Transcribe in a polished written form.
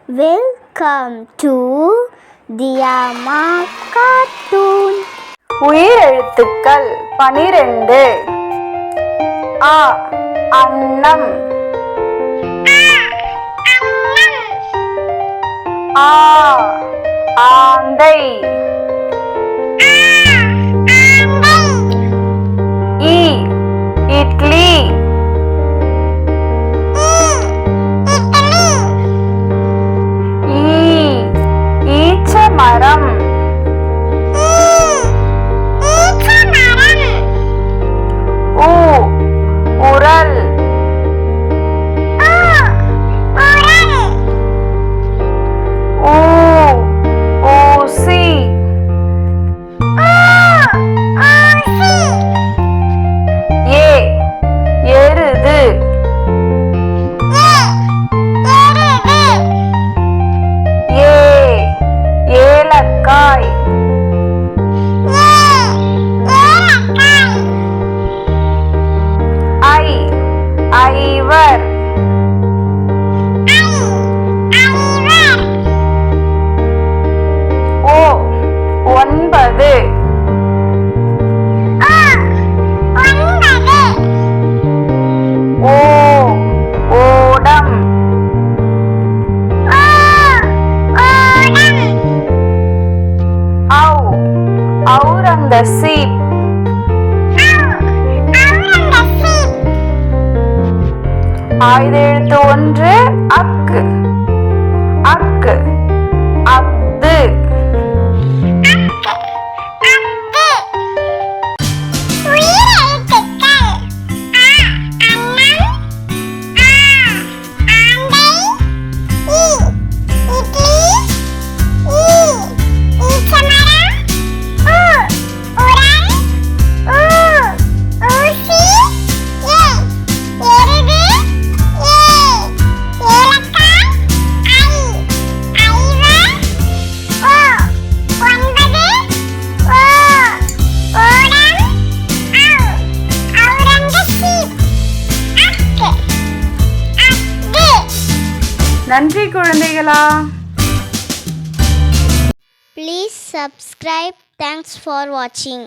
Welcome to Diyama Cartoon. உயிரெழுத்துக்கள் 12. அ அன்னம், ஆ ஆந்தை, இ இட்லி, ஈச்சமரம், ஊ உரல், ஊ ஊசி, ஏ எருது, ஏ ஏலக்காய், ஐ ஐவர், ஓ 9, ஓ ஓடம், ஔ ஔரங்கசீப், ஆயுத எழுத்து 1 அக்கு, அக்கு அத்து, நன்றி குழந்தைகளா. Please subscribe. Thanks for watching.